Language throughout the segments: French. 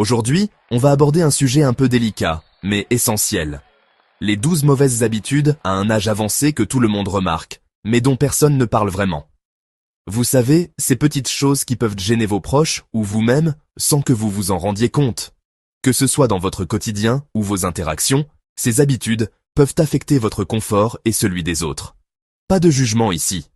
Aujourd'hui, on va aborder un sujet un peu délicat, mais essentiel. Les 12 mauvaises habitudes à un âge avancé que tout le monde remarque, mais dont personne ne parle vraiment. Vous savez, ces petites choses qui peuvent gêner vos proches ou vous-même sans que vous vous en rendiez compte. Que ce soit dans votre quotidien ou vos interactions, ces habitudes peuvent affecter votre confort et celui des autres. Pas de jugement ici.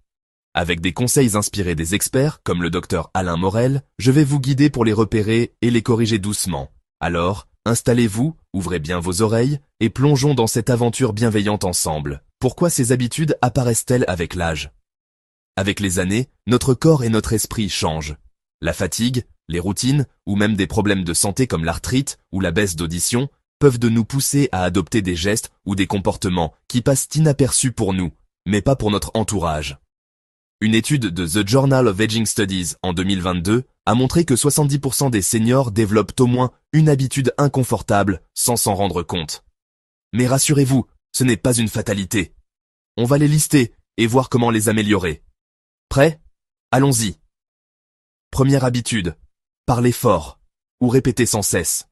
Avec des conseils inspirés des experts, comme le docteur Alain Morel, je vais vous guider pour les repérer et les corriger doucement. Alors, installez-vous, ouvrez bien vos oreilles, et plongeons dans cette aventure bienveillante ensemble. Pourquoi ces habitudes apparaissent-elles avec l'âge? Avec les années, notre corps et notre esprit changent. La fatigue, les routines, ou même des problèmes de santé comme l'arthrite ou la baisse d'audition, peuvent nous pousser à adopter des gestes ou des comportements qui passent inaperçus pour nous, mais pas pour notre entourage. Une étude de The Journal of Aging Studies en 2022 a montré que 70% des seniors développent au moins une habitude inconfortable sans s'en rendre compte. Mais rassurez-vous, ce n'est pas une fatalité. On va les lister et voir comment les améliorer. Prêt? Allons-y. Première habitude, parler fort ou répéter sans cesse.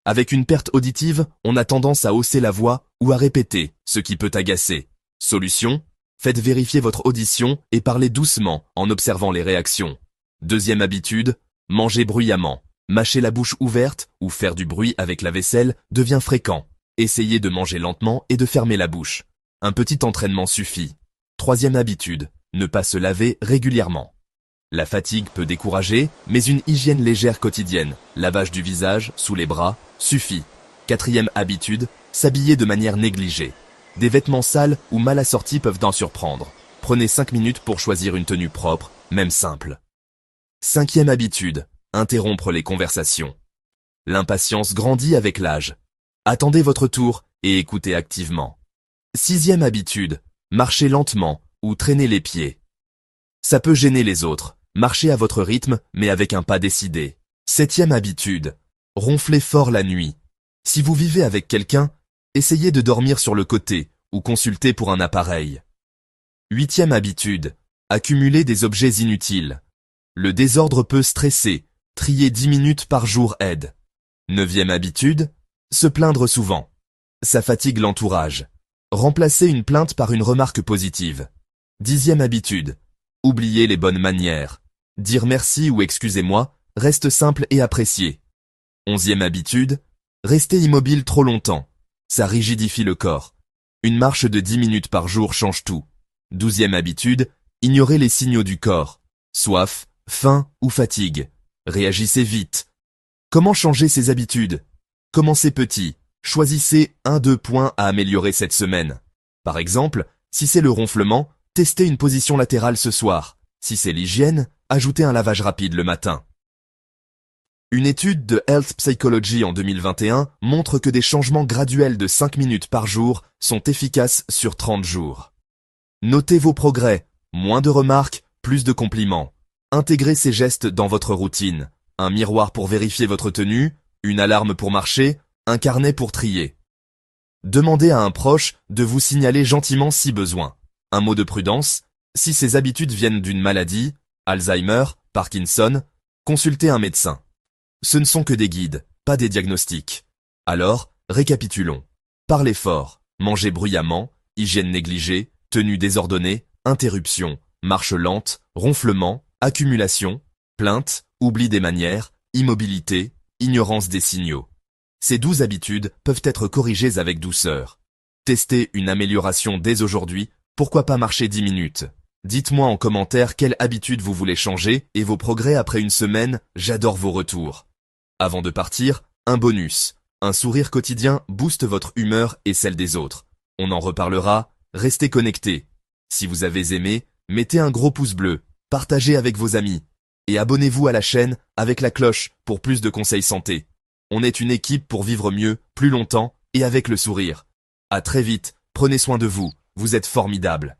Avec une perte auditive, on a tendance à hausser la voix ou à répéter, ce qui peut agacer. Solution? Faites vérifier votre audition et parlez doucement en observant les réactions. Deuxième habitude, manger bruyamment. Mâcher la bouche ouverte ou faire du bruit avec la vaisselle devient fréquent. Essayez de manger lentement et de fermer la bouche. Un petit entraînement suffit. Troisième habitude, ne pas se laver régulièrement. La fatigue peut décourager, mais une hygiène légère quotidienne, lavage du visage, sous les bras, suffit. Quatrième habitude, s'habiller de manière négligée. Des vêtements sales ou mal assortis peuvent en surprendre. Prenez 5 minutes pour choisir une tenue propre, même simple. Cinquième habitude, interrompre les conversations. L'impatience grandit avec l'âge. Attendez votre tour et écoutez activement. Sixième habitude, marchez lentement ou traînez les pieds. Ça peut gêner les autres. Marchez à votre rythme, mais avec un pas décidé. Septième habitude, ronflez fort la nuit. Si vous vivez avec quelqu'un, essayez de dormir sur le côté ou consultez pour un appareil. Huitième habitude, accumuler des objets inutiles. Le désordre peut stresser, trier 10 minutes par jour aide. Neuvième habitude, se plaindre souvent. Ça fatigue l'entourage. Remplacez une plainte par une remarque positive. Dixième habitude, oubliez les bonnes manières. Dire merci ou excusez-moi reste simple et apprécié. Onzième habitude, rester immobile trop longtemps. Ça rigidifie le corps. Une marche de 10 minutes par jour change tout. Douzième habitude, ignorez les signaux du corps. Soif, faim ou fatigue. Réagissez vite. Comment changer ces habitudes? Commencez petit. Choisissez 1-2 points à améliorer cette semaine. Par exemple, si c'est le ronflement, testez une position latérale ce soir. Si c'est l'hygiène, ajoutez un lavage rapide le matin. Une étude de Health Psychology en 2021 montre que des changements graduels de 5 minutes par jour sont efficaces sur 30 jours. Notez vos progrès, moins de remarques, plus de compliments. Intégrez ces gestes dans votre routine. Un miroir pour vérifier votre tenue, une alarme pour marcher, un carnet pour trier. Demandez à un proche de vous signaler gentiment si besoin. Un mot de prudence, si ces habitudes viennent d'une maladie, Alzheimer, Parkinson, consultez un médecin. Ce ne sont que des guides, pas des diagnostics. Alors, récapitulons. Parlez fort, mangez bruyamment, hygiène négligée, tenue désordonnée, interruption, marche lente, ronflement, accumulation, plainte, oubli des manières, immobilité, ignorance des signaux. Ces 12 habitudes peuvent être corrigées avec douceur. Testez une amélioration dès aujourd'hui, pourquoi pas marcher 10 minutes. Dites-moi en commentaire quelle habitude vous voulez changer et vos progrès après une semaine, j'adore vos retours. Avant de partir, un bonus. Un sourire quotidien booste votre humeur et celle des autres. On en reparlera, restez connectés. Si vous avez aimé, mettez un gros pouce bleu, partagez avec vos amis. Et abonnez-vous à la chaîne avec la cloche pour plus de conseils santé. On est une équipe pour vivre mieux, plus longtemps et avec le sourire. À très vite, prenez soin de vous, vous êtes formidables.